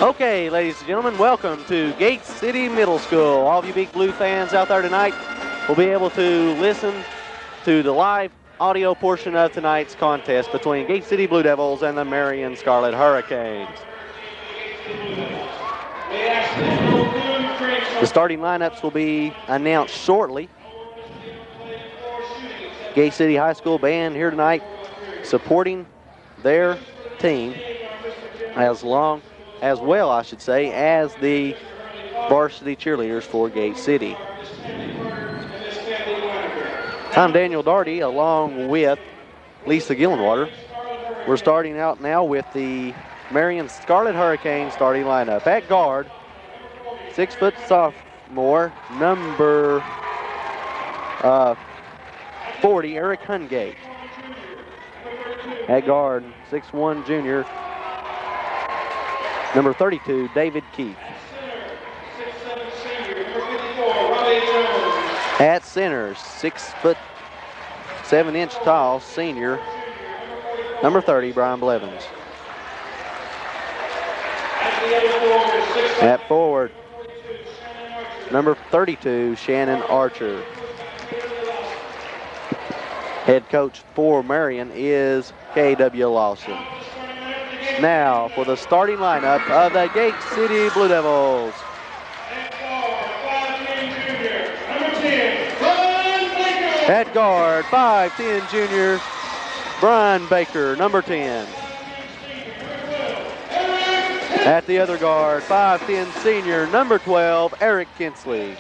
Okay, ladies and gentlemen, welcome to Gate City Middle School. All of you Big Blue fans out there tonight will be able to listen to the live audio portion of tonight's contest between Gate City Blue Devils and the Marion Scarlet Hurricanes. The starting lineups will be announced shortly. Gate City High School band here tonight supporting their team as well, as the varsity cheerleaders for Gate City. I'm Daniel Darty along with Lisa Gillenwater. We're starting out now with the Marion Scarlet Hurricane starting lineup. At guard, 6-foot sophomore, number 40, Eric Hungate. At guard, 6'1", junior, number 32, David Keith. At center, 6'7" tall, senior, number 30, Brian Blevins. At forward, number 32, Shannon Archer. Head coach for Marion is K.W. Lawson. Now for the starting lineup of the Gate City Blue Devils. At guard, 5'10" junior, Brian Baker, number 10. At the other guard, 5'10" senior, number 12, Eric Kinsley.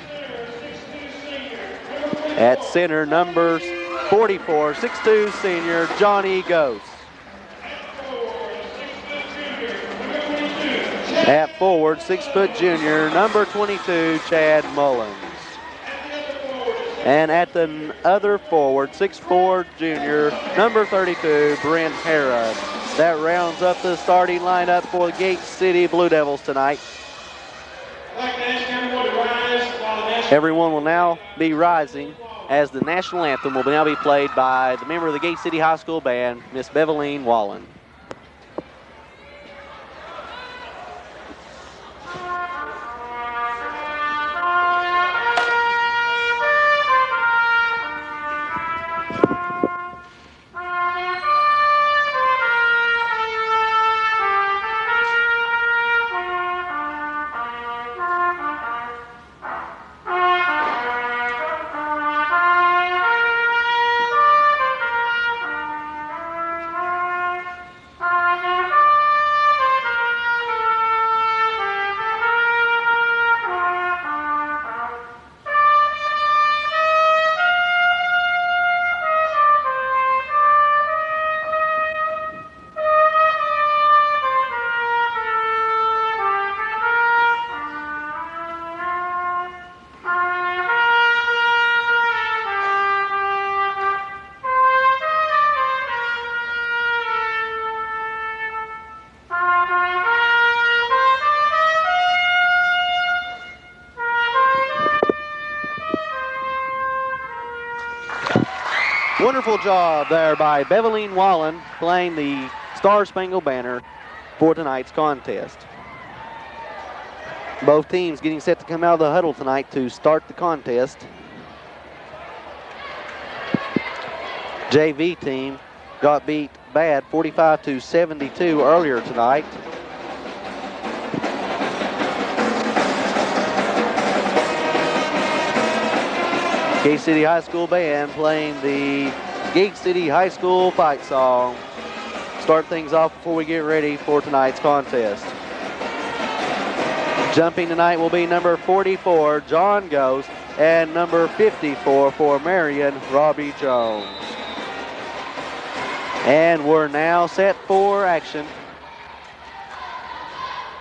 At center, number 44, 6'2" senior, Johnny Ghost. At forward, 6' junior, number 22, Chad Mullins. And at the other forward, 6'4" junior, number 32, Brent Harrod. That rounds up the starting lineup for the Gate City Blue Devils tonight. Everyone will now be rising as the national anthem will now be played by the member of the Gate City High School Band, Miss Beveline Wallen. Wonderful job there by Beveline Wallen playing the Star Spangled Banner for tonight's contest. Both teams getting set to come out of the huddle tonight to start the contest. JV team got beat bad 45-72 earlier tonight. Gate City High School Band playing the Gate City High School fight song. Start things off before we get ready for tonight's contest. Jumping tonight will be number 44, John Ghost, and number 54 for Marion, Robbie Jones. And we're now set for action.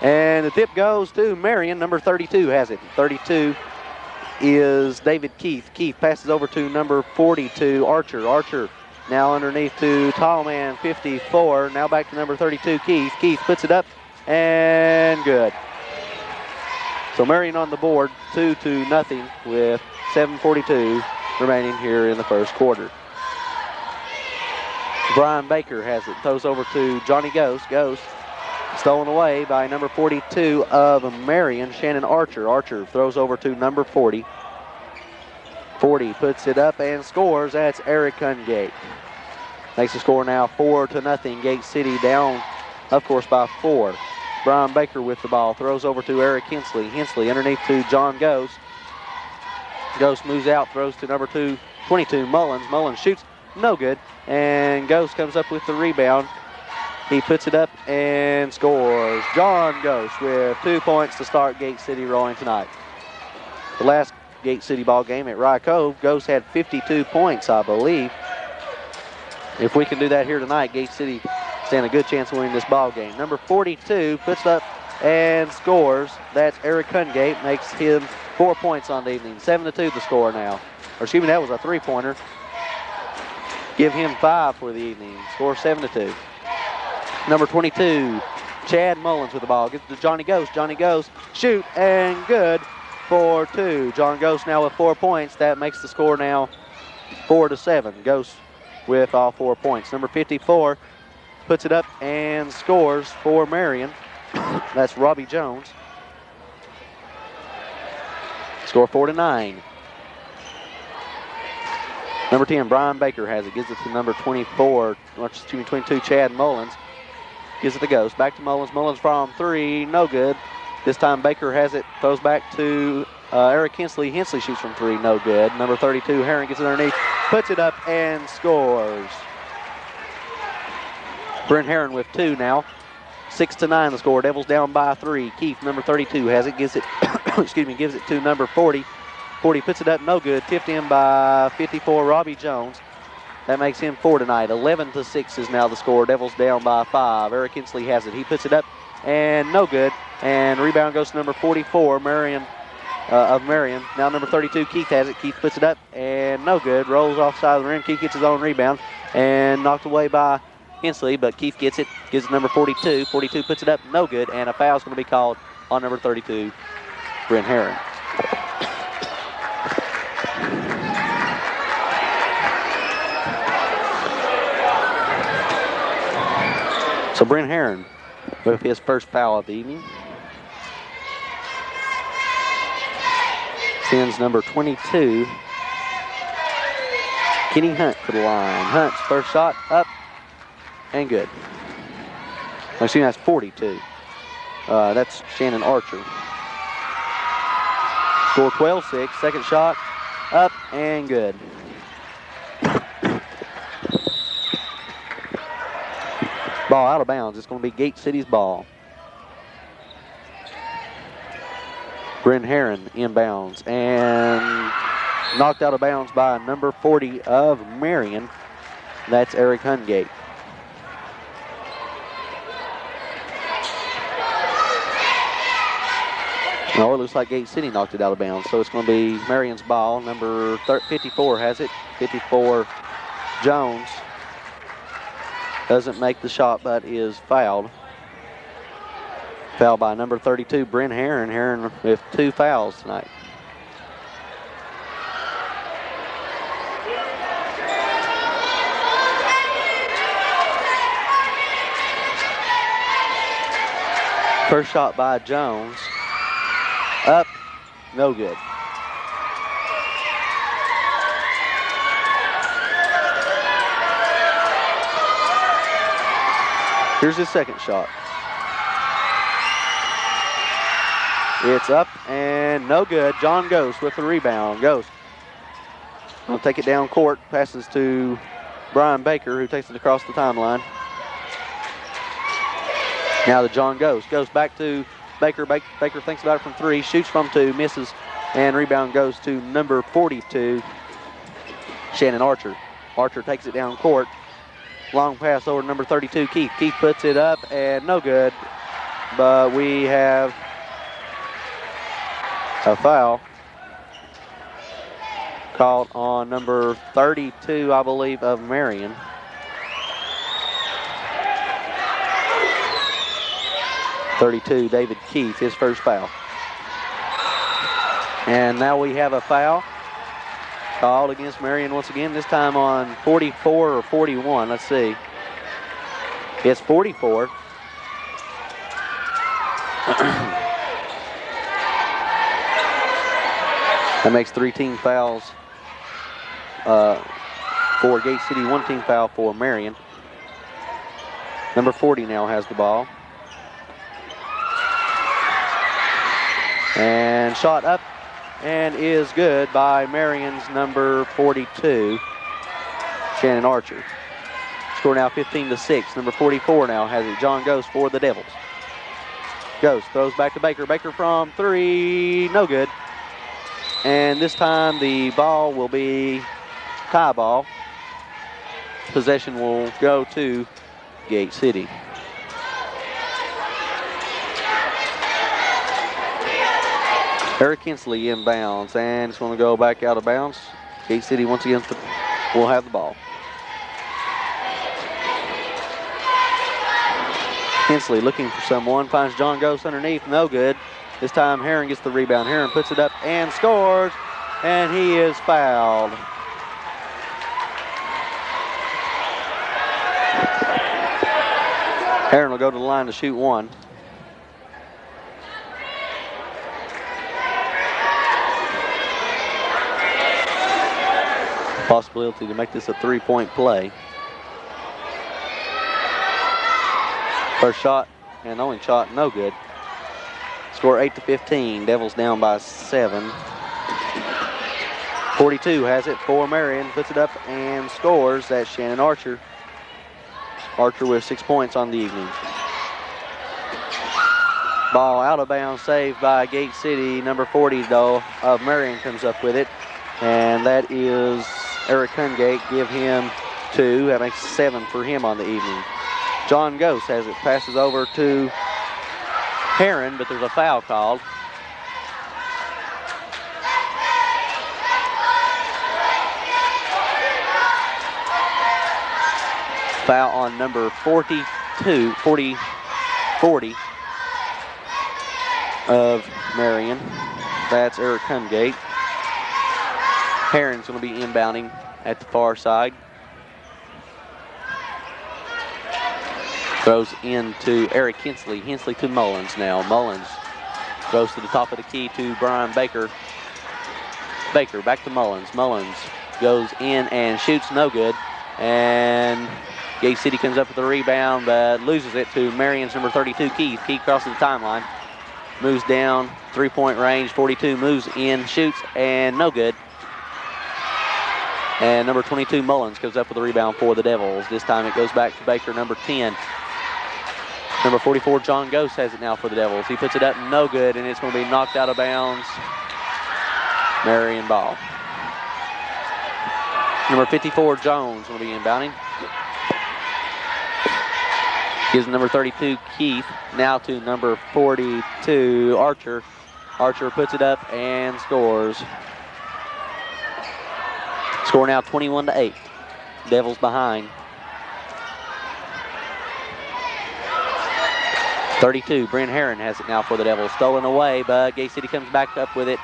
And the tip goes to Marion, number 32 has it. 32 is David Keith. Keith passes over to number 42, Archer. Archer now underneath to tall man 54. Now back to number 32, Keith. Keith puts it up and good. So Marion on the board, 2-0 with 7:42 remaining here in the first quarter. Brian Baker has it. Throws over to Johnny Ghost. Ghost Stolen away by number 42 of Marion, Shannon Archer. Archer throws over to number 40. 40 puts it up and scores. That's Eric Hungate. Makes the score now 4-0. Gate City down, of course, by 4. Brian Baker with the ball. Throws over to Eric Hensley. Hensley underneath to John Ghost. Ghost moves out, throws to number 22, Mullins. Mullins shoots, no good. And Ghost comes up with the rebound. He puts it up and scores. John Ghost with 2 points to start Gate City rolling tonight. The last Gate City ball game at Rye Cove, Ghost had 52 points, I believe. If we can do that here tonight, Gate City stand a good chance of winning this ball game. Number 42 puts up and scores. That's Eric Hungate, makes him 4 points on the evening. 7-2 the score now. Or excuse me, that was a three-pointer. Give him 5 for the evening. Score 7-2. Number 22, Chad Mullins with the ball. Gives it to Johnny Ghost. Johnny Ghost, shoot, and good for 2. John Ghost now with 4 points. That makes the score now 4-7. Ghost with all 4 points. Number 54 puts it up and scores for Marion. That's Robbie Jones. Score 4-9. Number 10, Brian Baker has it. Gives it to number 24, 22, Chad Mullins. Gives it to Ghost. Back to Mullins. Mullins from 3. No good. This time Baker has it. Throws back to Eric Hensley. Hensley shoots from 3. No good. Number 32, Herring gets it underneath. Puts it up and scores. Brent Herring with 2 now. 6-9 the score. Devils down by 3. Keith, number 32, has it. Gives it, gives it to number 40. 40 puts it up. No good. Tipped in by 54, Robbie Jones. That makes him 4 tonight. 11-6 is now the score. Devils down by 5. Eric Hensley has it. He puts it up and no good. And rebound goes to number 44, Marion of Marion. Now number 32, Keith has it. Keith puts it up and no good. Rolls off side of the rim. Keith gets his own rebound and knocked away by Hensley, but Keith gets it. Gives it number 42. 42 puts it up, no good. And a foul is going to be called on number 32, Brent Herring. So Brent Herring with his first foul of the evening. Sends number 22, Kenny Hunt, to the line. Hunt's first shot up and good. Excuse me, that's 42. That's Shannon Archer. Score 12-6. Second shot up and good. Ball out of bounds. It's going to be Gate City's ball. Brent Herring inbounds and knocked out of bounds by number 40 of Marion. That's Eric Hungate. No, it looks like Gate City knocked it out of bounds. So it's going to be Marion's ball. Number 54 has it. 54 Jones. Doesn't make the shot, but is fouled. Foul by number 32, Brent Herring. Herring with 2 fouls tonight. First shot by Jones. Up, no good. Here's his second shot. It's up and no good. John Ghost with the rebound. Ghost will take it down court. Passes to Brian Baker, who takes it across the timeline. Now to John Ghost. Goes back to Baker. Baker thinks about it from 3. Shoots from 2. Misses. And rebound goes to number 42, Shannon Archer. Archer takes it down court. Long pass over to number 32, Keith. Keith puts it up and no good. But we have a foul called on number 32, I believe, of Marion. .32, David Keith, his first foul. And now we have a foul called against Marion once again, this time on 44 or 41. Let's see. It's 44. That makes 3 team fouls for Gate City, 1 team foul for Marion. Number 40 now has the ball. And shot up and is good by Marion's number 42, Shannon Archer. Score now 15-6. Number 44 now has it. John Ghost for the Devils. Ghost throws back to Baker. Baker from 3, no good. And this time the ball will be tie ball. Possession will go to Gate City. Eric Kinsley inbounds, and it's going to go back out of bounds. Gate City once again will have the ball. Kinsley looking for someone, finds John Ghost underneath, no good. This time Heron gets the rebound. Heron puts it up and scores, and he is fouled. Heron will go to the line to shoot 1. Possibility to make this a 3-point play. First shot and only shot, no good. Score 8-15. Devils down by 7. 42 has it for Marion. Puts it up and scores. That's Shannon Archer. Archer with 6 points on the evening. Ball out of bounds, saved by Gate City. Number 40 though of Marion comes up with it, and that is Eric Hungate. Give him 2. That makes 7 for him on the evening. John Ghost has it, passes over to Heron, but there's a foul called. Foul on number 40 of Marion. That's Eric Hungate. Heron's going to be inbounding at the far side. Throws into Eric Hensley. Hensley to Mullins now. Mullins goes to the top of the key to Brian Baker. Baker back to Mullins. Mullins goes in and shoots, no good. And Gate City comes up with the rebound, but loses it to Marion's number 32, Keith. Keith crosses the timeline. Moves down, 3-point range. 42 moves in, shoots, and no good. And number 22, Mullins, goes up with the rebound for the Devils. This time it goes back to Baker, number 10. Number 44, John Ghost, has it now for the Devils. He puts it up, no good, and it's going to be knocked out of bounds. Marion ball. Number 54, Jones, will be inbounding. Gives number 32, Keith, now to number 42, Archer. Archer puts it up and scores. Score now 21-8. Devils behind. 32, Brent Heron has it now for the Devils. Stolen away, but Gate City comes back up with it.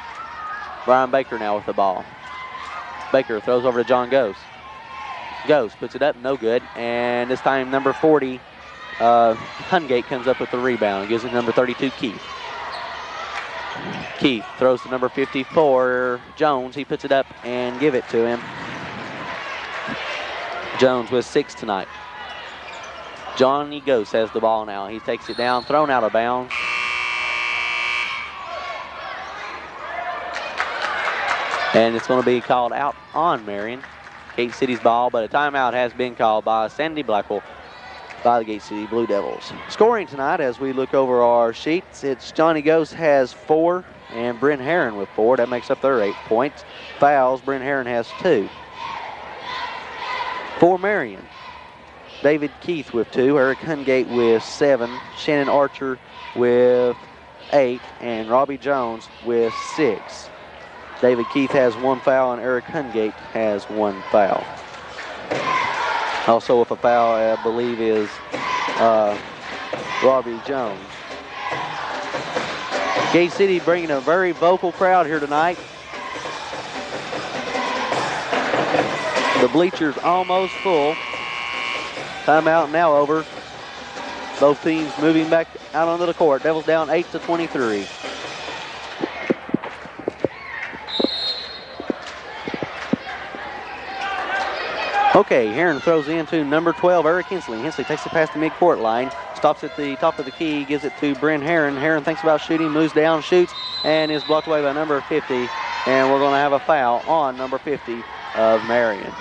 Brian Baker now with the ball. Baker throws over to John Ghost. Ghost puts it up, no good. And this time number 40, Hungate, comes up with the rebound. Gives it number 32, Keith. Keith throws to number 54, Jones. He puts it up and give it to him. Jones with 6 tonight. Johnny Ghost has the ball now. He takes it down, thrown out of bounds. And it's going to be called out on Marion. Gate City's ball, but a timeout has been called by Sandy Blackwell by the Gate City Blue Devils. Scoring tonight as we look over our sheets, it's Johnny Ghost has 4 and Brent Heron with 4. That makes up their 8 points. Fouls, Brent Heron has 2. For Marion, David Keith with 2, Eric Hungate with 7, Shannon Archer with 8, and Robbie Jones with 6. David Keith has 1 foul and Eric Hungate has 1 foul. Also with a foul, I believe, is Robbie Jones. Gate City bringing a very vocal crowd here tonight. The bleachers almost full. Timeout now over. Both teams moving back out onto the court. Devils down 8-23. Okay, Heron throws into number 12, Eric Hensley. Hensley takes the pass to midcourt line, stops at the top of the key, gives it to Bryn Heron. Heron thinks about shooting, moves down, shoots, and is blocked away by number 50. And we're going to have a foul on number 50 of Marion.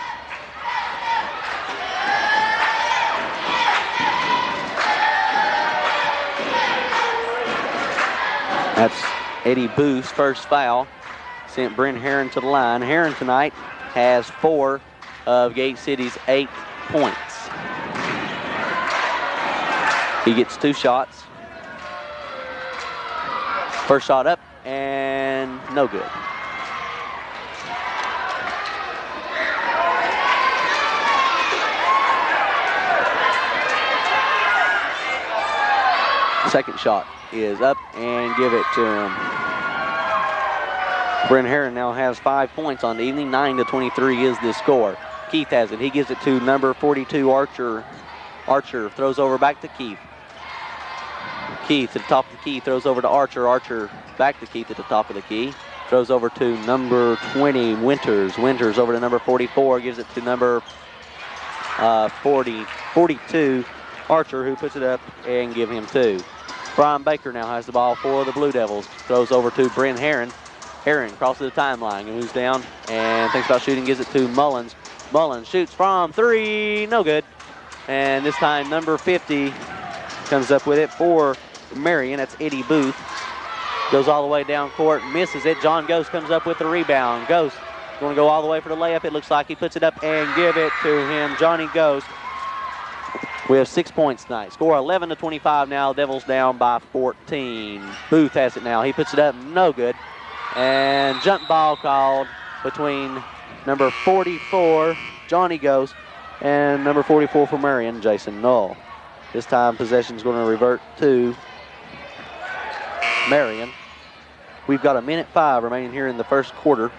That's Eddie Booth's first foul. Sent Bryn Heron to the line. Heron tonight has 4 of Gate City's 8 points. He gets 2 shots. First shot up and no good. Second shot is up and give it to him. Bryn Heron now has 5 points on the evening. 9-23 is the score. Keith has it. He gives it to number 42, Archer. Archer throws over back to Keith. Keith at the top of the key throws over to Archer. Archer back to Keith at the top of the key. Throws over to number 20, Winters. Winters over to number 44. Gives it to number 42, Archer, who puts it up and give him 2. Brian Baker now has the ball for the Blue Devils. Throws over to Bryn Heron. Heron crosses the timeline and moves down and thinks about shooting. Gives it to Mullins. Mullins shoots from 3. No good. And this time number 50 comes up with it for Marion. That's Eddie Booth. Goes all the way down court, misses it. John Ghost comes up with the rebound. Ghost going to go all the way for the layup. It looks like he puts it up and give it to him. Johnny Ghost. We have 6 points tonight. Score 11-25 now. Devils down by 14. Booth has it now. He puts it up, no good. And jump ball called between number 44, Johnny Ghost, and number 44 for Marion, Jason Null. This time possession is going to revert to Marion. We've got 1:05 remaining here in the first quarter.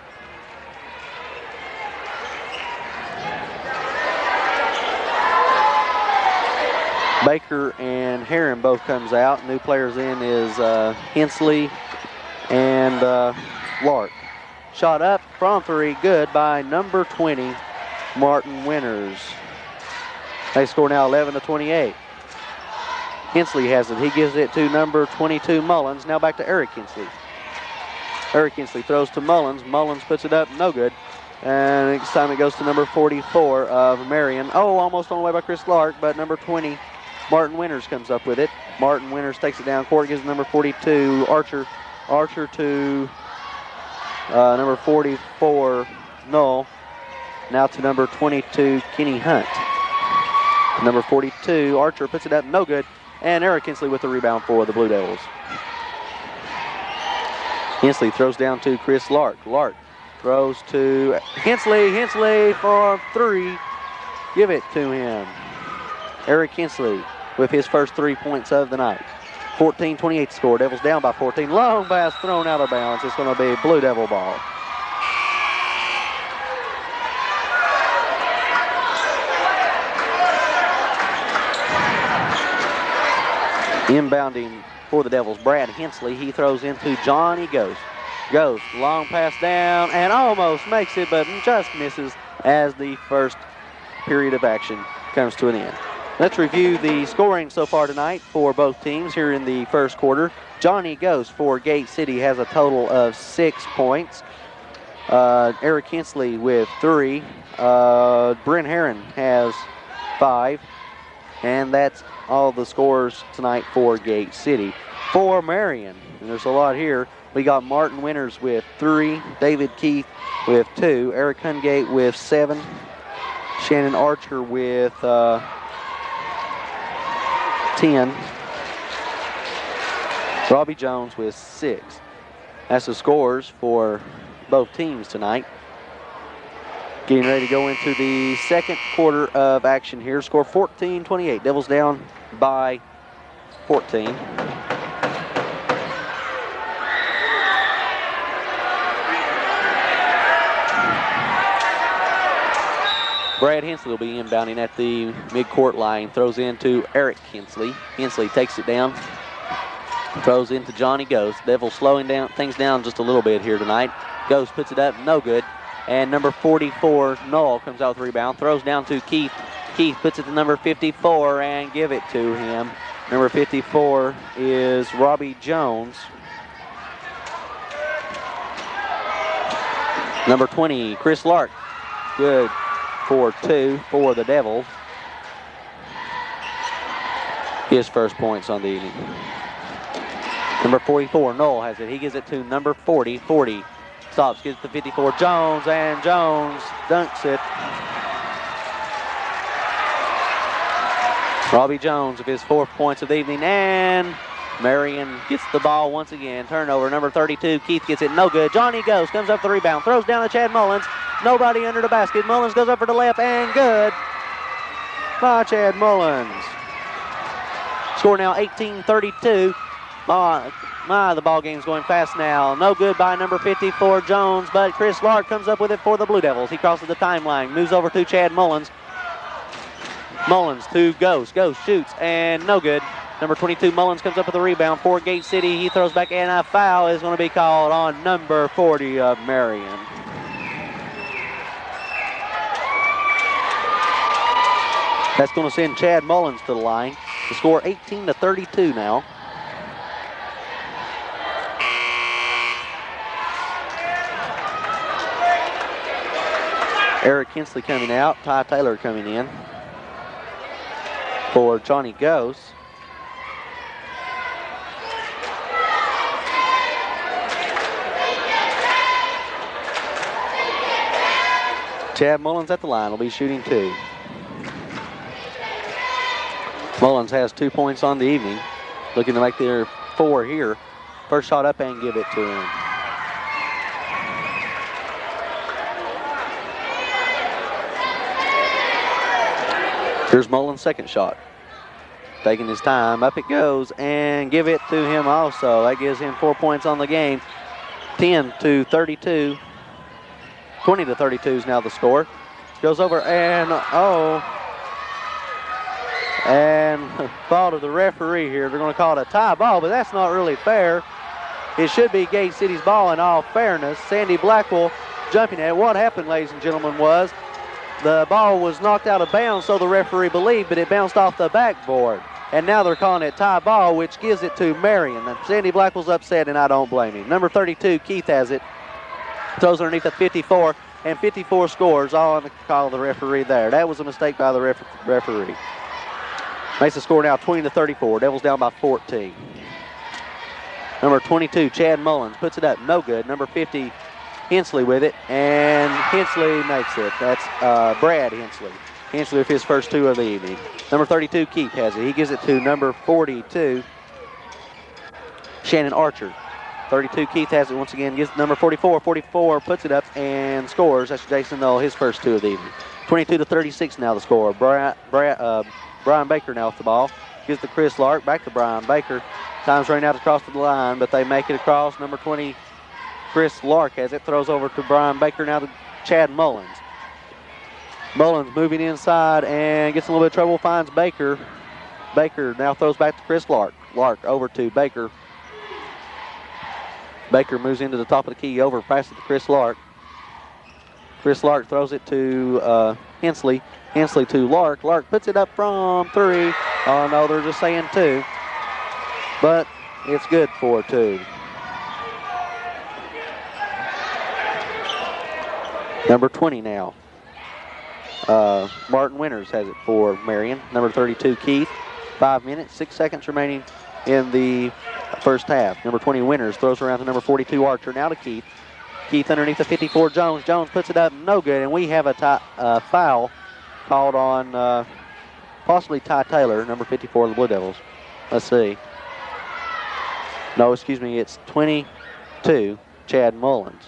Baker and Heron both comes out. New players in is Hensley and Lark. Shot up from 3, good by number 20, Martin Winters. They score now 11-28. Hensley has it. He gives it to number 22, Mullins. Now back to Eric Hensley. Eric Hensley throws to Mullins. Mullins puts it up, no good. And next time it goes to number 44 of Marion. Oh, almost on the way by Chris Lark, but number 20, Martin Winters comes up with it. Martin Winters takes it down court, gives number 42, Archer. Archer to number 44, Null. Now to number 22, Kenny Hunt. Number 42, Archer puts it up, no good. And Eric Hensley with the rebound for the Blue Devils. Hensley throws down to Chris Lark. Lark throws to Hensley. Hensley for 3. Give it to him. Eric Hensley with his first 3 points of the night. 14-28 score. Devils down by 14. Long pass thrown out of bounds. It's going to be Blue Devil ball. Inbounding for the Devils, Brad Hensley. He throws into Johnny Ghost. Ghost, long pass down and almost makes it, but just misses as the first period of action comes to an end. Let's review the scoring so far tonight for both teams here in the first quarter. Johnny Ghost for Gate City has a total of 6 points. Eric Hensley with 3. Bryn Heron has 5. And that's all the scores tonight for Gate City. For Marion, and there's a lot here, we got Martin Winters with 3, David Keith with 2, Eric Hungate with 7, Shannon Archer with 10, Robbie Jones with 6. That's the scores for both teams tonight. Getting ready to go into the second quarter of action here. Score 14-28. Devils down by 14. Brad Hensley will be inbounding at the midcourt line. Throws into Eric Hensley. Hensley takes it down. Throws into Johnny Ghost. Devils slowing things down just a little bit here tonight. Ghost puts it up, no good. And number 44, Noel, comes out with the rebound. Throws down to Keith. Keith puts it to number 54 and give it to him. Number 54 is Robbie Jones. Number 20, Chris Lark. Good for 2 for the Devils. His first points on the evening. Number 44, Noel has it. He gives it to number 40. 40 stops, gives it to 54, Jones, and Jones dunks it. Robbie Jones with his 4th points of the evening, and Marion gets the ball once again. Turnover, number 32, Keith gets it, no good. Johnny Ghost comes up the rebound, throws down to Chad Mullins. Nobody under the basket. Mullins goes up for the left, and good by Chad Mullins. Score now 18-32. The ball game's going fast now. No good by number 54, Jones, but Chris Lark comes up with it for the Blue Devils. He crosses the timeline, moves over to Chad Mullins. Mullins to Ghost. Ghost shoots, and no good. Number 22, Mullins comes up with a rebound for Gate City. He throws back, and a foul is going to be called on number 40 of Marion. That's going to send Chad Mullins to the line. The score 18-32 now. Eric Hensley coming out, Ty Taylor coming in for Johnny Ghost. Chad Mullins at the line will be shooting 2. Mullins has 2 points on the evening, looking to make their 4 here. First shot up and give it to him. Here's Mullins' second shot. Taking his time, up it goes, and give it to him also. That gives him 4 points on the game. 10-32. 20-32 is now the score. Goes over, and ball to the referee here. They're going to call it a tie ball, but that's not really fair. It should be Gate City's ball in all fairness. Sandy Blackwell jumping at it. What happened, ladies and gentlemen, was the ball was knocked out of bounds, so the referee believed, but it bounced off the backboard. And now they're calling it tie ball, which gives it to Marion. And Sandy Blackwell's upset, and I don't blame him. Number 32, Keith has it. Throws underneath the 54, and 54 scores, all on the call of the referee there. That was a mistake by the referee. Makes the score now 20-34. Devils down by 14. Number 22, Chad Mullins, puts it up. No good. Number 50, Hensley with it, and Hensley makes it. That's Brad Hensley. Hensley with his first 2 of the evening. Number 32, Keith has it. He gives it to number 42, Shannon Archer. 32, Keith has it once again. Gives it to number 44. 44 puts it up and scores. That's Jason Knoll, his first 2 of the evening. 22-36 now the score. Brian Baker now with the ball. Gives to Chris Lark. Back to Brian Baker. Time's running out across the line, but they make it across. Number 20, Chris Lark has it. Throws over to Brian Baker. Now to Chad Mullins. Mullins moving inside and gets in a little bit of trouble. Finds Baker. Baker now throws back to Chris Lark. Lark over to Baker. Baker moves into the top of the key. Over. Passes to Chris Lark. Chris Lark throws it to Hensley. Hensley to Lark. Lark puts it up from 3. Oh, no, they're just saying 2. But it's good for 2. Number 20 now. Martin Winters has it for Marion. Number 32, Keith. 5 minutes, 6 seconds remaining in the first half. Number 20, Winters throws around to number 42, Archer. Now to Keith. Keith underneath the 54, Jones. Jones puts it up, no good, and we have a foul called on possibly Ty Taylor, number 54 of the Blue Devils. Let's see. No, excuse me, it's 22, Chad Mullins.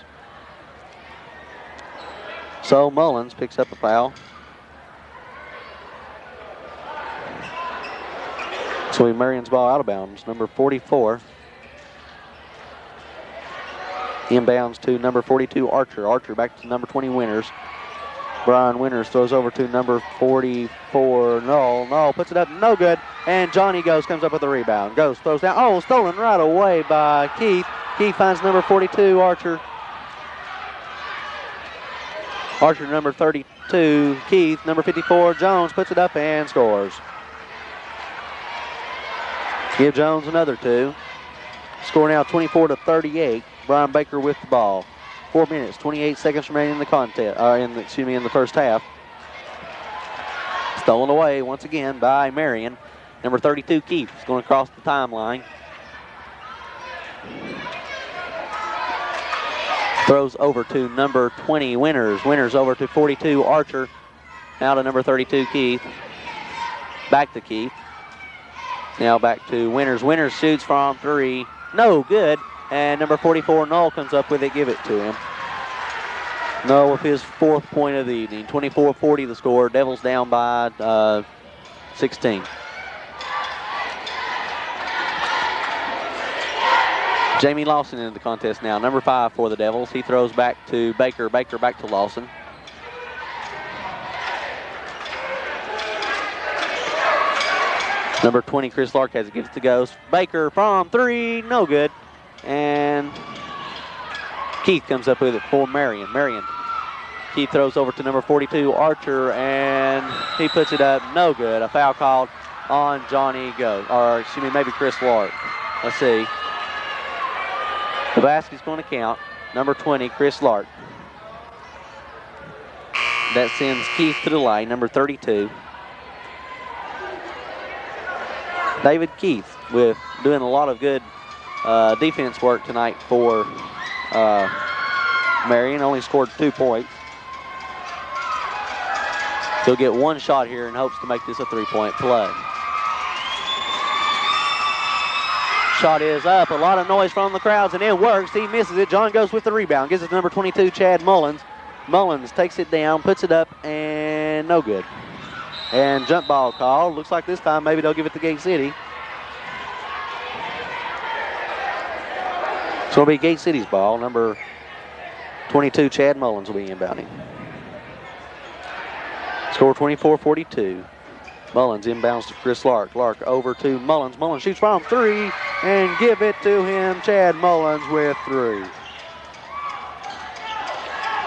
So Mullins picks up a foul. So we Marion's ball out of bounds. Number 44. Inbounds to number 42, Archer. Archer back to number 20, Winters. Brian Winters throws over to number 44, Null puts it up, no good. And Johnny Ghost comes up with a rebound. Ghost throws down, oh, stolen right away by Keith. Keith finds number 42, Archer. Archer, number 32, Keith. Number 54, Jones, puts it up and scores. Give Jones another two. Score now 24-38. Brian Baker with the ball. 4 minutes, 28 seconds remaining in the contest. In the first half. Stolen away once again by Marion. Number 32, Keith, is going across the timeline. Throws over to number 20, Winters. Winters over to 42, Archer. Now to number 32, Keith. Back to Keith. Now back to Winters. Winters shoots from three. No good. And number 44, Null, comes up with it. Give it to him. Null with his 4th point of the evening. 24-40 the score. Devils down by 16. Jamie Lawson in the contest now. Number 5 for the Devils. He throws back to Baker. Baker back to Lawson. Number 20, Chris Lark has it. Gives it to Ghost. Baker from three. No good. And Keith comes up with it for Marion. Marion. Keith throws over to number 42, Archer, and he puts it up. No good. A foul called on Johnny Ghost. Or, excuse me, maybe Chris Lark. Let's see. The basket's going to count. Number 20, Chris Lark. That sends Keith to the line, number 32. David Keith with doing a lot of good defense work tonight for Marion. Only scored 2 points. He'll get one shot here in hopes to make this a 3-point play. Shot is up. A lot of noise from the crowds, and it works. He misses it. John Ghost with the rebound. Gives it to number 22, Chad Mullins. Mullins takes it down, puts it up, and no good. And jump ball call. Looks like this time maybe they'll give it to Gate City. It's going to be Gate City's ball. Number 22, Chad Mullins, will be inbounding. Score 24-42. Mullins inbounds to Chris Lark. Lark over to Mullins. Mullins shoots from three and give it to him. Chad Mullins with 3.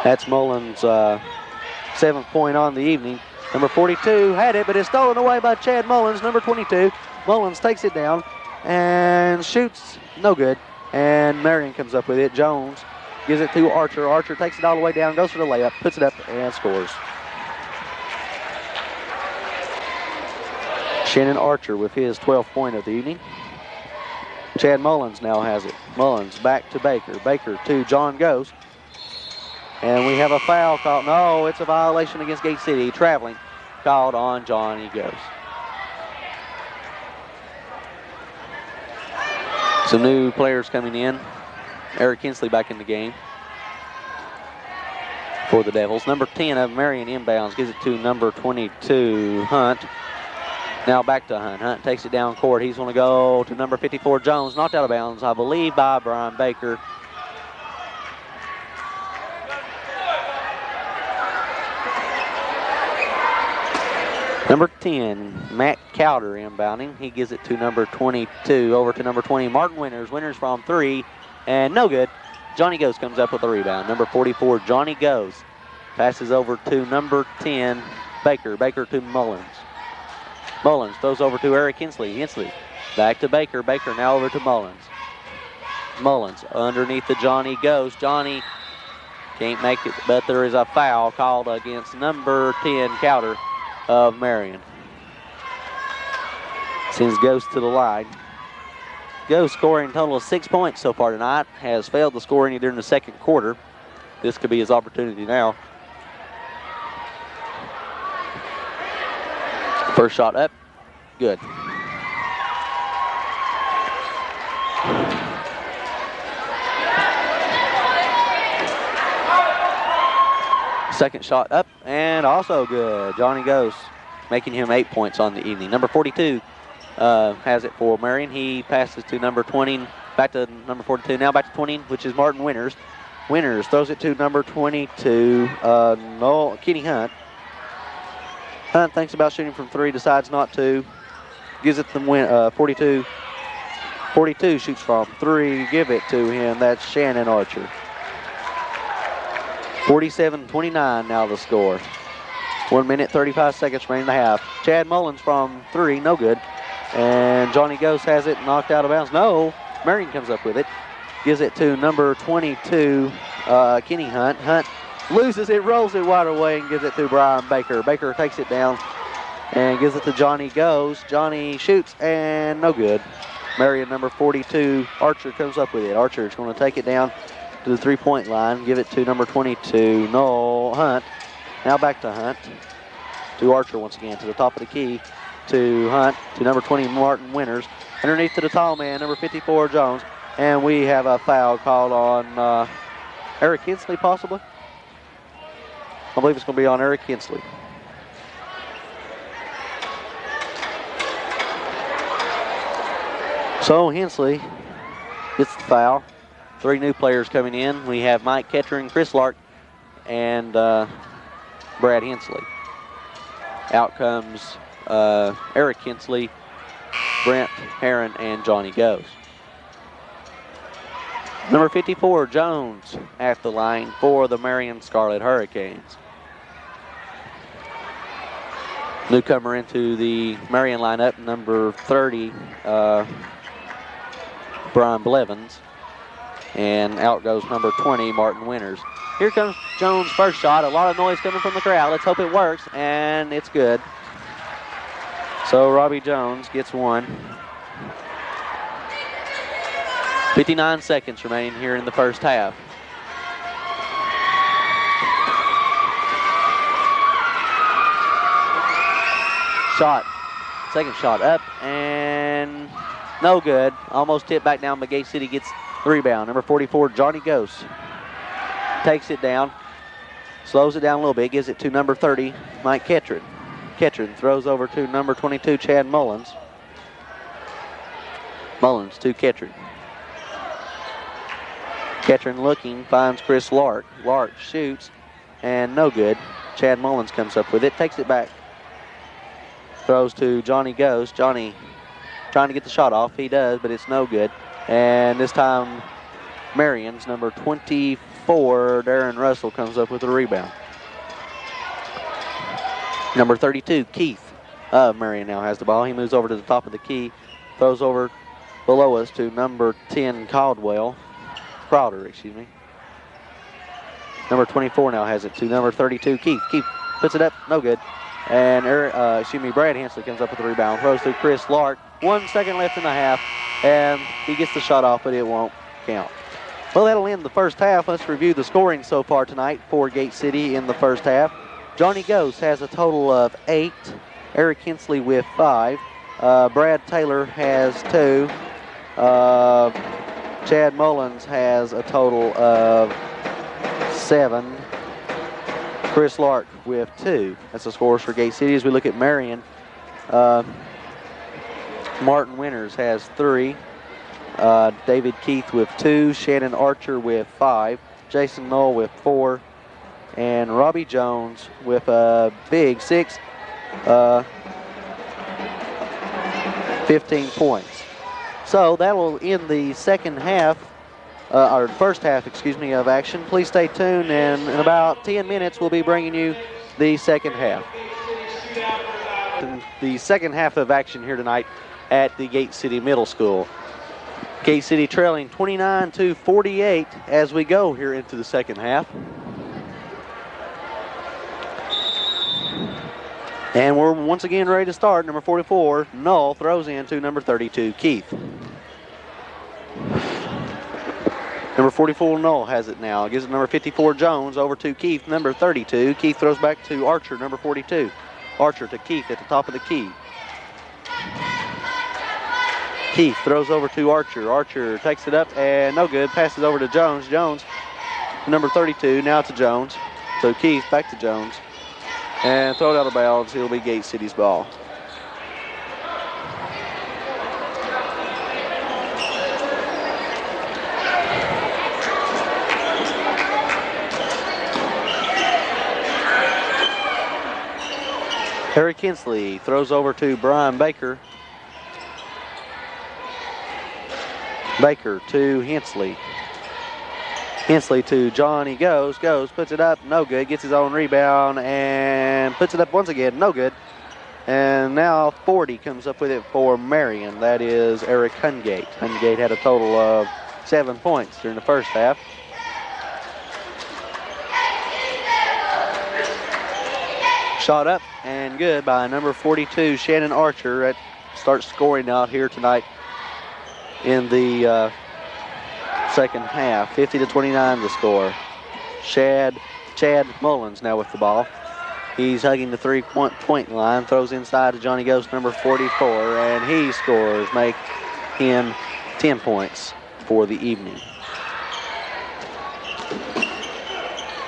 That's Mullins' 7th point on the evening. Number 42 had it, but it's stolen away by Chad Mullins. Number 22, Mullins takes it down and shoots. No good. And Marion comes up with it. Jones gives it to Archer. Archer takes it all the way down, goes for the layup, puts it up, and scores. Shannon Archer with his 12th point of the evening. Chad Mullins now has it. Mullins back to Baker. Baker to John Ghost. And we have a foul called. No, it's a violation against Gate City. Traveling called on Johnny Ghost. Some new players coming in. Eric Kinsley back in the game for the Devils. Number 10 of Marion inbounds. Gives it to number 22, Hunt. Now back to Hunt. Hunt takes it down court. He's going to go to number 54, Jones. Knocked out of bounds, I believe, by Brian Baker. Number 10, Matt Cowder inbounding. He gives it to number 22, over to number 20, Martin Winters. Winters from 3, and no good. Johnny Ghost comes up with a rebound. Number 44, Johnny Ghost. Passes over to number 10, Baker. Baker to Mullins. Mullins throws over to Eric Kinsley. Kinsley back to Baker. Baker now over to Mullins. Mullins underneath the Johnny Ghost. Johnny can't make it, but there is a foul called against number 10, Cowder of Marion. Sends Ghost to the line. Ghost scoring a total of 6 points so far tonight. Has failed to score any during the second quarter. This could be his opportunity now. First shot up. Good. Second shot up and also good. Johnny Ghost making him 8 points on the evening. Number 42 has it for Marion. He passes to number 20, back to number 42, now back to 20, which is Martin Winters. Winners throws it to number 22, Kenny Hunt. Hunt thinks about shooting from 3, decides not to. Gives it to 42. 42 shoots from 3. Give it to him. That's Shannon Archer. 47-29 now the score. 1 minute, 35 seconds remaining in the half. Chad Mullins from 3, no good. And Johnny Ghost has it knocked out of bounds. No, Marion comes up with it. Gives it to number 22, Kenny Hunt. Hunt loses it, rolls it wide away, and gives it to Brian Baker. Baker takes it down and gives it to Johnny Ghost. Johnny shoots, and no good. Marion, number 42, Archer comes up with it. Archer's going to take it down to the three-point line. Give it to number 22, Noel Hunt. Now back to Hunt. To Archer once again, to the top of the key. To Hunt, to number 20, Martin Winters. Underneath to the tall man, number 54, Jones. And we have a foul called on Eric Hensley, possibly. I believe it's going to be on Eric Hensley. So Hensley gets the foul. 3 new players coming in. We have Mike Kettering, Chris Lark, and Brad Hensley. Out comes Eric Hensley, Brent Herron, and Johnny Ghost. Number 54, Jones, at the line for the Marion Scarlet Hurricanes. Newcomer into the Marion lineup, number 30, Brian Blevins. And out goes number 20, Martin Winters. Here comes Jones' first shot. A lot of noise coming from the crowd. Let's hope it works, and it's good. So Robbie Jones gets one. 59 seconds remaining here in the first half. Shot, second shot up, and no good. Almost tipped back down, but Gate City gets the rebound. Number 44, Johnny Ghost, takes it down, slows it down a little bit, gives it to number 30, Mike Kettering. Kettering throws over to number 22, Chad Mullins. Mullins to Kettering. Kettering looking, finds Chris Lark. Lark shoots, and no good. Chad Mullins comes up with it, takes it back. Throws to Johnny Ghost. Johnny trying to get the shot off. He does, but it's no good. And this time, Marion's number 24, Darren Russell, comes up with a rebound. Number 32, Keith of Marion now has the ball. He moves over to the top of the key, throws over below us to number 10, Crowder, excuse me. Number 24 now has it to number 32, Keith. Keith puts it up, no good. And Brad Hensley comes up with the rebound, throws to Chris Lark. 1 second left in the half, and he gets the shot off, but it won't count. Well, that'll end the first half. Let's review the scoring so far tonight for Gate City in the first half. Johnny Ghost has a total of 8. Eric Hensley with 5. Brad Taylor has 2. Chad Mullins has a total of 7. Chris Lark with 2. That's the scores for Gate City. As we look at Marion, Martin Winters has 3. David Keith with 2. Shannon Archer with 5. Jason Knoll with 4. And Robbie Jones with a big 6. 15 points. So that will end the second half, or first half, excuse me, of action. Please stay tuned, and in about 10 minutes, we'll be bringing you the second half. The second half of action here tonight at the Gate City Middle School. Gate City trailing 29-48 as we go here into the second half. And we're once again ready to start. Number 44, Null, throws in to number 32, Keith. Number 44, Null, has it now. Gives it number 54, Jones, over to Keith, number 32. Keith throws back to Archer, number 42. Archer to Keith at the top of the key. Keith throws over to Archer. Archer takes it up, and no good. Passes over to Jones. Jones, number 32, now to Jones. So Keith back to Jones. And throw it out of bounds. It'll be Gate City's ball. Harry Kinsley throws over to Brian Baker. Baker to Hensley. Hensley to Johnny goes, puts it up, no good. Gets his own rebound and puts it up once again, no good. And now 40 comes up with it for Marion. That is Eric Hungate. Hungate had a total of 7 points during the first half. Shot up and good by number 42, Shannon Archer. That starts scoring out here tonight in the second half. 50-29 the score. Chad Mullins now with the ball. He's hugging the three-point line, throws inside to Johnny Ghost, number 44, and he scores, make him 10 points for the evening.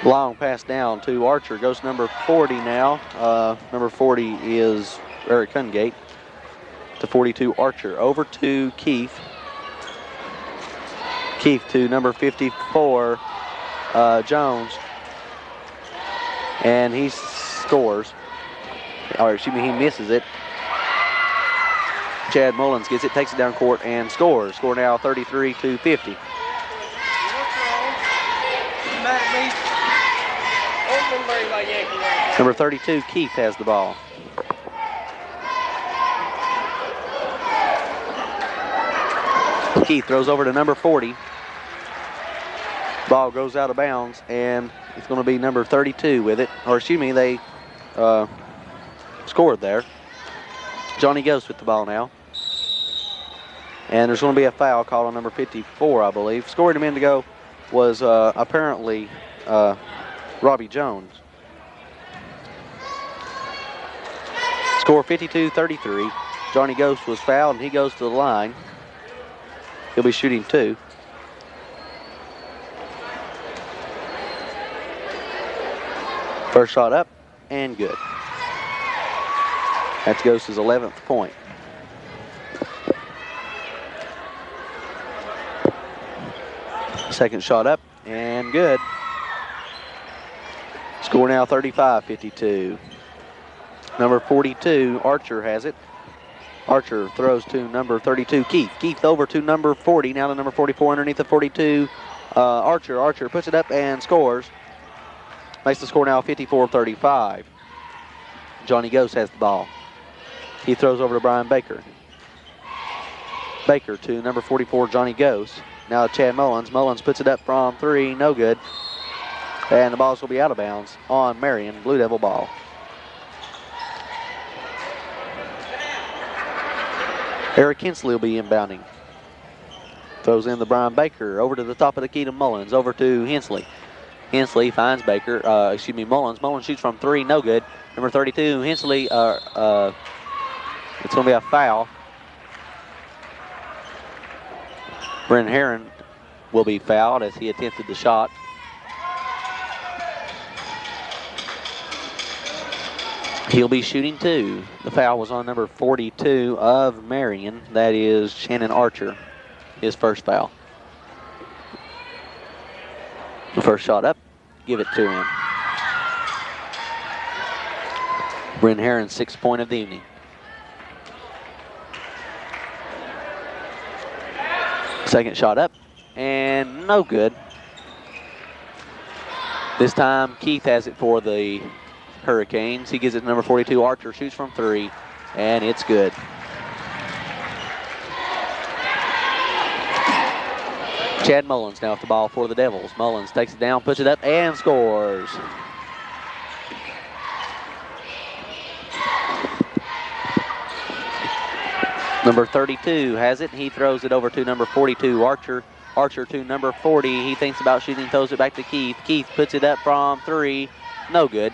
Long pass down to Archer, goes number 40 now. Number 40 is Eric Hungate. To 42, Archer. Over to Keith. Keith to number 54, Jones. And he scores. Or excuse me, he misses it. Chad Mullins gets it, takes it down court, and scores. Score now 33-50. Number 32, Keith has the ball. Keith throws over to number 40. Ball goes out of bounds, and it's going to be number 32 with it. Or excuse me, they scored there. Johnny Ghost with the ball now. And there's going to be a foul called on number 54, I believe. Scoring a minute ago was apparently Robbie Jones. Score 52-33. Johnny Ghost was fouled, and he goes to the line. He'll be shooting 2. First shot up and good. That's Ghost's 11th point. Second shot up and good. Score now 35-52. Number 42, Archer has it. Archer throws to number 32, Keith. Keith over to number 40. Now to number 44 underneath the 42. Archer. Archer puts it up and scores. Makes the score now 54-35. Johnny Ghost has the ball. He throws over to Brian Baker. Baker to number 44, Johnny Ghost. Now Chad Mullins. Mullins puts it up from 3. No good. And the ball will be out of bounds on Marion. Blue Devil ball. Eric Kinsley will be inbounding. Throws in the Brian Baker. Over to the top of the key to Mullins. Over to Hensley. Hensley finds Baker. Mullins. Mullins shoots from 3. No good. Number 32, Hensley. It's going to be a foul. Brennan Herron will be fouled as he attempted the shot. He'll be shooting 2. The foul was on number 42 of Marion. That is Shannon Archer, his first foul. The first shot up, give it to him. Brennan Herron's 6th point of the evening. Second shot up, and no good. This time Keith has it for the Hurricanes. He gives it to number 42. Archer shoots from 3, and it's good. Chad Mullins now with the ball for the Devils. Mullins takes it down, puts it up, and scores. Number 32 has it. He throws it over to number 42, Archer. Archer to number 40. He thinks about shooting, throws it back to Keith. Keith puts it up from 3. No good.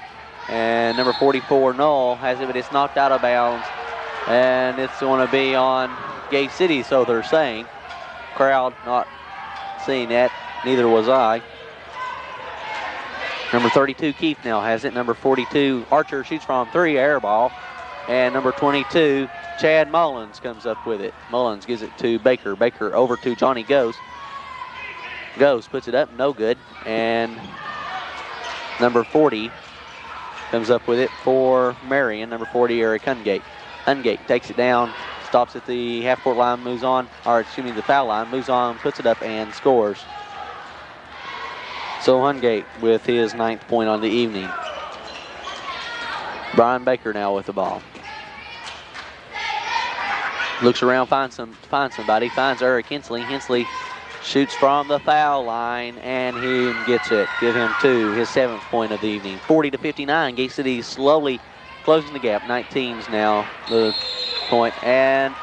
And number 44, Knoll, has it, but it's knocked out of bounds. And it's going to be on Gay City, so they're saying. Crowd not seeing that. Neither was I. Number 32, Keith now has it. Number 42, Archer shoots from 3, air ball. And number 22, Chad Mullins comes up with it. Mullins gives it to Baker. Baker over to Johnny Ghost. Ghost puts it up, no good. And number 40 comes up with it for Marion, number 40, Eric Hungate. Hungate takes it down, stops at the half-court line, moves on, or excuse me, the foul line, moves on, puts it up, and scores. So Hungate with his 9th point on the evening. Brian Baker now with the ball. Looks around, finds somebody, finds Eric Hensley. Hensley shoots from the foul line, and he gets it. Give him 2, his 7th point of the evening. 40-59, Gate City slowly closing the gap. 19's now the point, and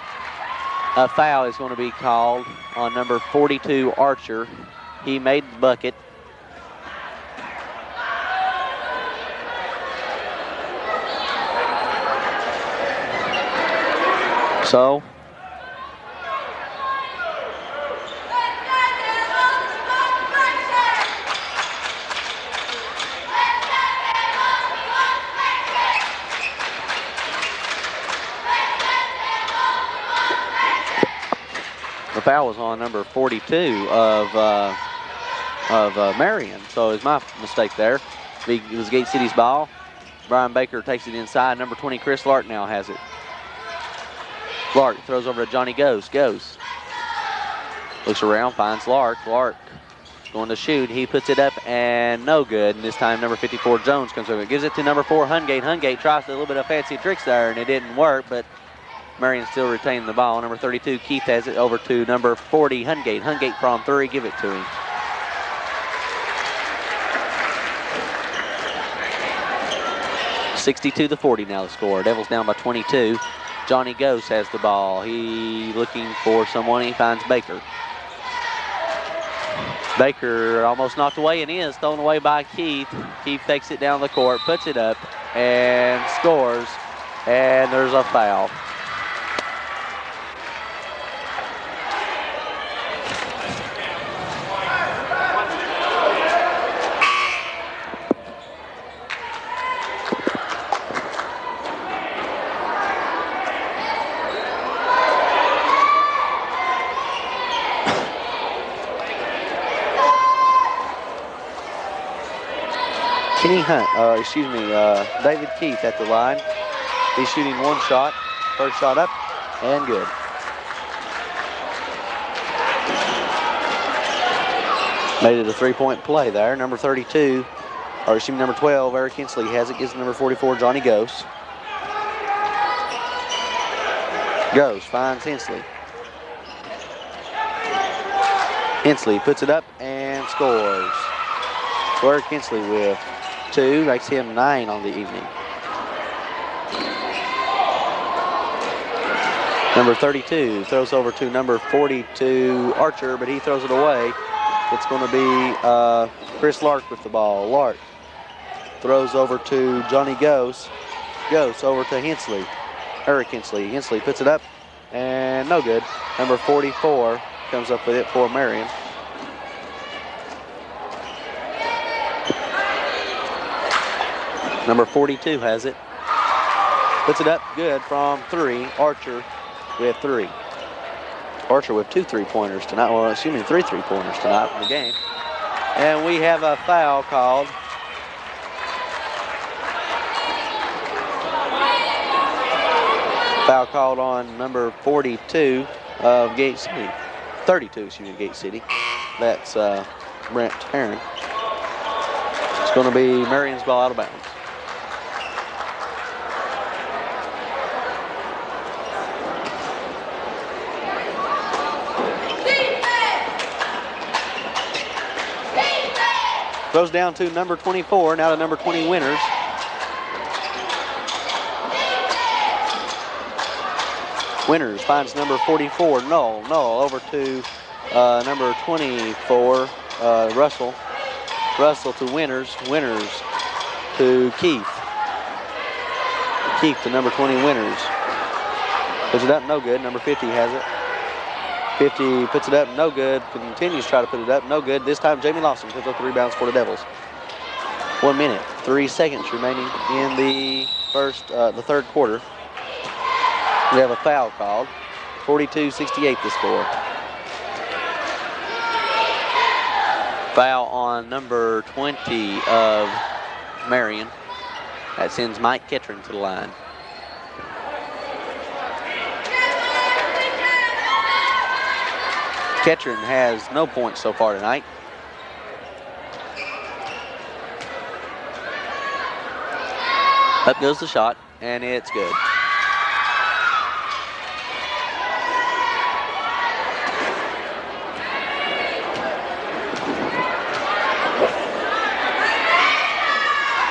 a foul is going to be called on number 42, Archer. He made the bucket. So, the foul was on number 42 of Marion. So it's my mistake there. It was Gate City's ball. Brian Baker takes it inside. Number 20, Chris Lark now has it. Lark throws over to Johnny Goes. Looks around, finds Lark. Lark going to shoot. He puts it up and no good. And this time number 54, Jones, comes over. Gives it to number 4, Hungate. Hungate tries a little bit of fancy tricks there and it didn't work, but Marion still retained the ball. Number 32, Keith has it over to number 40, Hungate. Hungate from 3, give it to him. (62-40) now the score. Devils down by 22. Johnny Ghost has the ball. He looking for someone. He finds Baker. Baker almost knocked away and is thrown away by Keith. Keith takes it down the court, puts it up, and scores. And there's a foul. Kenny Hunt, David Keith at the line. He's shooting one shot. First shot up and good. Made it a 3-point play there. Number 32, or excuse me, number 12, Eric Hensley has it. Gives number 44, Johnny Ghost. Ghost finds Hensley. Hensley puts it up and scores. So Eric Hensley with 2, makes him 9 on the evening. Number 32 throws over to number 42, Archer, but he throws it away. It's going to be Chris Lark with the ball. Lark throws over to Johnny Ghost. Ghost over to Hensley. Eric Hensley. Hensley puts it up and no good. Number 44 comes up with it for Marion. Number 42 has it. Puts it up good from 3. Archer with 3. Archer with 2 3-pointers tonight. Well, excuse me, 3 3-pointers tonight in the game. And we have a foul called. Foul called on number 42 of Gate City. 32, excuse me, Gate City. That's Brent Herron. It's going to be Marion's ball out of bounds. Goes down to number 24, now to number 20, Winners. Winners finds number 44, Null over to number 24, Russell. Russell to Winners. Winners to Keith. Keith to number 20, Winners. Puts it up, no good. Number 50 has it. 50 puts it up, no good. Continues to try to put it up, no good. This time Jamie Lawson puts up the rebounds for the Devils. 1 minute, 3 seconds remaining in the third quarter. We have a foul called. 42-68 the score. Foul on number 20 of Marion. That sends Mike Ketron to the line. Ketron has no points so far tonight. Up goes the shot, and it's good.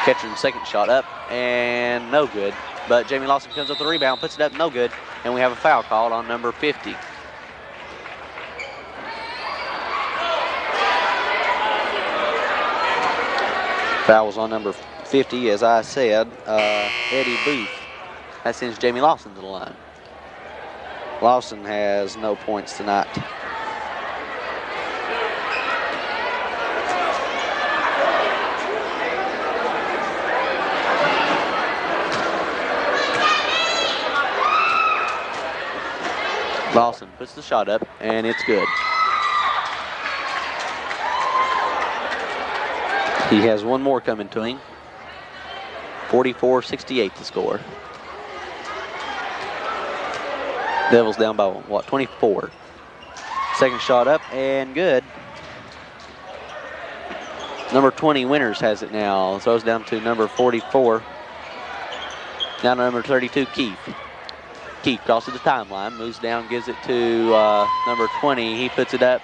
Ketron's second shot up, and no good. But Jamie Lawson comes up with the rebound, puts it up, no good, and we have a foul called on number 50. Foul was on number 50, as I said, Eddie Booth. That sends Jamie Lawson to the line. Lawson has no points tonight. Lawson puts the shot up, and it's good. He has one more coming to him. 44-68 the score. Devils down by, what, 24. Second shot up, and good. Number 20, Winters, has it now. Throws down to number 44. Down to number 32, Keith. Keith crosses the timeline, moves down, gives it to number 20. He puts it up,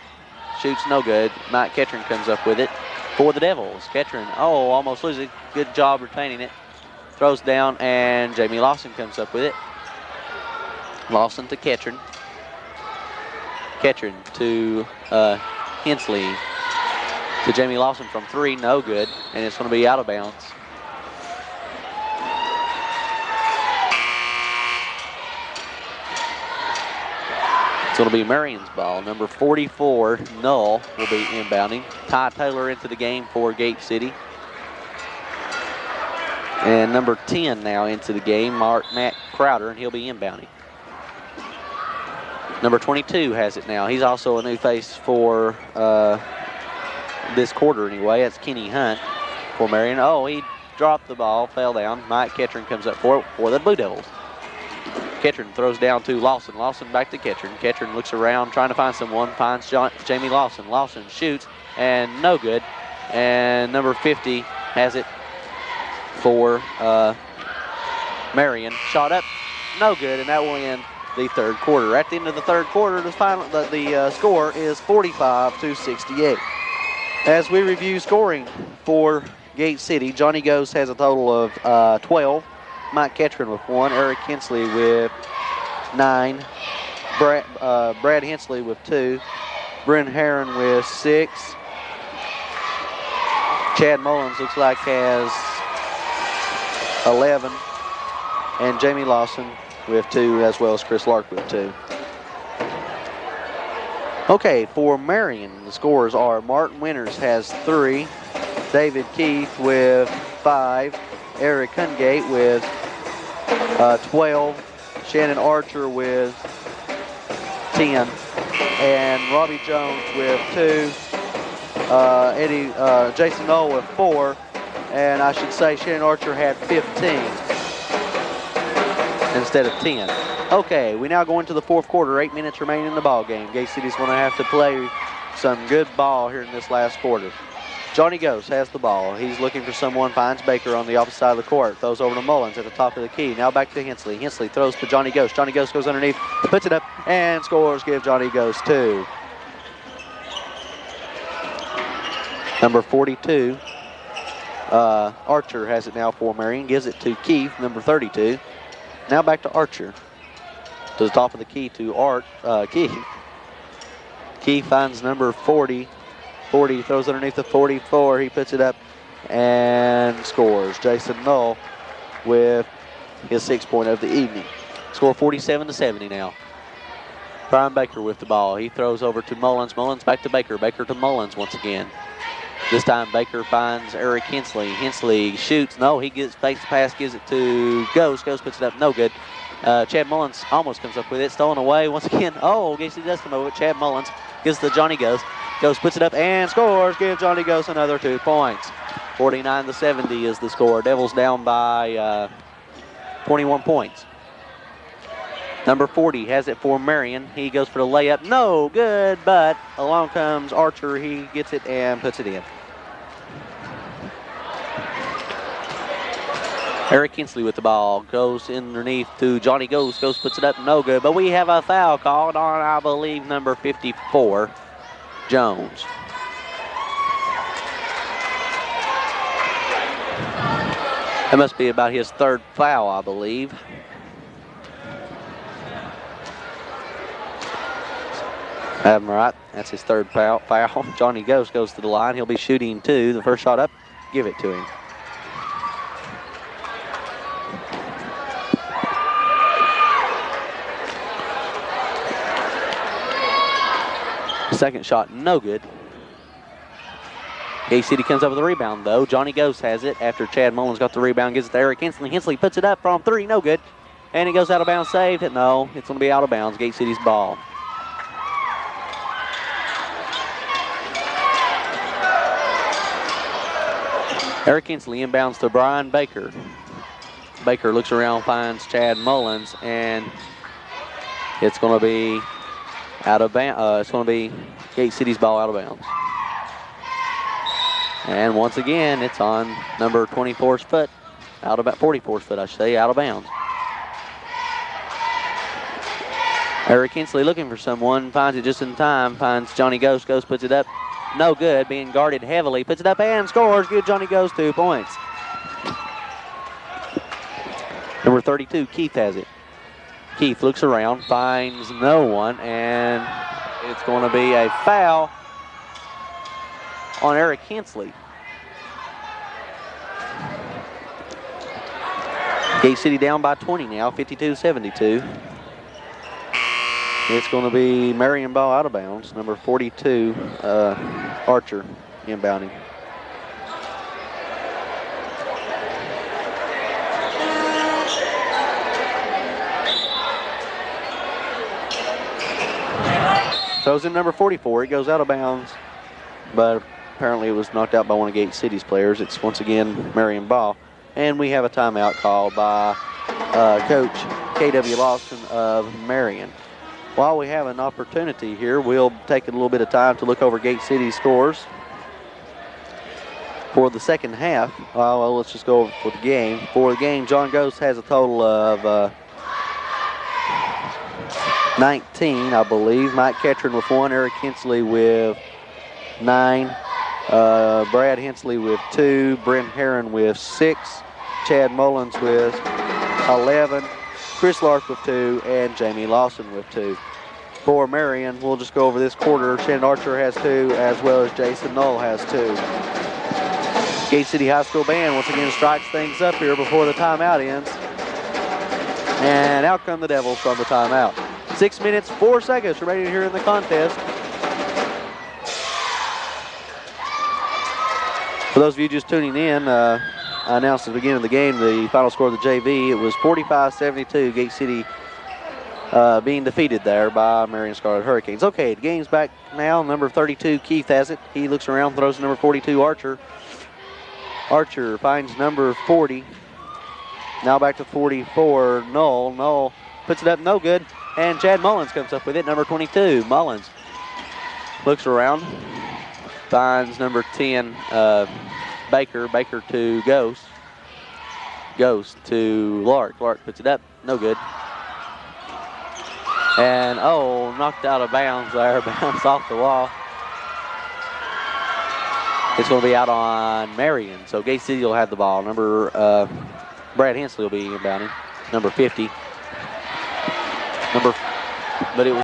shoots no good. Mike Ketron comes up with it for the Devils. Ketron, almost loses it. Good job retaining it. Throws down, and Jamie Lawson comes up with it. Lawson to Ketron. Ketron to Hensley. To Jamie Lawson from 3, no good. And it's going to be out of bounds. It's going to be Marion's ball. Number 44, Null, will be inbounding. Ty Taylor into the game for Gate City. And number 10 now into the game, Matt Crowder, and he'll be inbounding. Number 22 has it now. He's also a new face for this quarter anyway. That's Kenny Hunt for Marion. He dropped the ball, fell down. Mike Ketron comes up for the Blue Devils. Ketron throws down to Lawson. Lawson back to Ketron. Ketron looks around trying to find someone. Finds Jamie Lawson. Lawson shoots, and no good. And number 50 has it for Marion. Shot up, no good, and that will end the third quarter. At the end of the third quarter, the score is 45-68. As we review scoring for Gate City, Johnny Ghost has a total of 12. Mike Ketron with 1, Eric Hensley with 9, Brad Hensley with 2, Bryn Herron with 6, Chad Mullins looks like has 11, and Jamie Lawson with 2, as well as Chris Lark with 2. Okay, for Marion, the scores are Martin Winters has 3, David Keith with 5, Eric Hungate with 12, Shannon Archer with 10, and Robbie Jones with 2, Jason Knoll with 4, and I should say Shannon Archer had 15 instead of 10. Okay, we now go into the fourth quarter, 8 minutes remaining in the ball game. Gate City's going to have to play some good ball here in this last quarter. Johnny Ghost has the ball. He's looking for someone, finds Baker on the opposite side of the court. Throws over to Mullins at the top of the key. Now back to Hensley. Hensley throws to Johnny Ghost. Johnny Ghost goes underneath, puts it up, and scores. Give Johnny Ghost 2. Number 42, Archer has it now for Marion. Gives it to Keith, number 32. Now back to Archer. To the top of the key to Keith. Keith finds number 40. 40 throws underneath the 44. He puts it up and scores. Jason Null with his 6th point of the evening. Score 47-70 now. Brian Baker with the ball. He throws over to Mullins. Mullins back to Baker. Baker to Mullins once again. This time Baker finds Eric Hensley. Hensley shoots. No, he gets fakes the pass, gives it to Ghost. Ghost puts it up. No good. Chad Mullins almost comes up with it. Stolen away once again. Guess he does come over. Chad Mullins gives it to Johnny Ghost. Ghost puts it up and scores. Give Johnny Ghost another 2 points. 49-70 is the score. Devils down by 21 points. Number 40 has it for Marion. He goes for the layup. No good, but along comes Archer. He gets it and puts it in. Eric Kinsley with the ball. Goes underneath to Johnny Ghost. Ghost puts it up. No good, but we have a foul called on, I believe, number 54, Jones. That must be about his third foul, I believe. I'm right. That's his third foul. Johnny Ghost goes to the line. He'll be shooting two. The first shot up, give it to him. Second shot, no good. Gate City comes up with a rebound, though. Johnny Ghost has it after Chad Mullins got the rebound, gives it to Eric Hensley. Hensley puts it up from three, no good. And it goes out of bounds, saved. No, it's going to be out of bounds. Gate City's ball. Eric Hensley inbounds to Brian Baker. Baker looks around, finds Chad Mullins, and it's going to be out of bounds. It's going to be Gate City's ball out of bounds. And once again, it's on number 24's foot, out about 44's foot, I should say, out of bounds. Eric Hensley looking for someone, finds it just in time, finds Johnny Ghost. Ghost puts it up, no good, being guarded heavily, puts it up and scores. Good, Johnny Ghost, 2 points. Number 32, Keith has it. Keith looks around, finds no one, and it's going to be a foul on Eric Hensley. Gate City down by 20 now, 52-72. It's going to be Marion ball out of bounds. Number 42, Archer, inbounding. Throws in number 44. It goes out of bounds, but apparently it was knocked out by one of Gate City's players. It's once again Marion ball. And we have a timeout called by Coach K.W. Lawson of Marion. While we have an opportunity here, we'll take a little bit of time to look over Gate City's scores for the second half. Well, let's just go over for the game. For the game, John Ghost has a total of 19, I believe. Mike Ketron with 1, Eric Hensley with 9, Brad Hensley with 2, Brent Herron with 6, Chad Mullins with 11, Chris Lark with 2, and Jamie Lawson with 2. For Marion, we'll just go over this quarter. Shannon Archer has 2, as well as Jason Knoll has 2. Gate City High School Band once again strikes things up here before the timeout ends. And out come the Devils from the timeout. 6 minutes, 4 seconds remaining here in the contest. For those of you just tuning in, I announced at the beginning of the game the final score of the JV. It was 45-72, Gate City being defeated there by Marion Scarlet Hurricanes. Okay, the game's back now. Number 32, Keith has it. He looks around, throws to number 42, Archer. Archer finds number 40. Now back to 44, Knoll. Knoll puts it up, no good. And Chad Mullins comes up with it, number 22, Mullins. Looks around, finds number 10, Baker. Baker to Ghost. Ghost to Lark. Lark puts it up, no good. And, knocked out of bounds there, bounced off the wall. It's going to be out on Marion, so Gate City will have the ball. Brad Hensley will be inbounding, number 50. But it was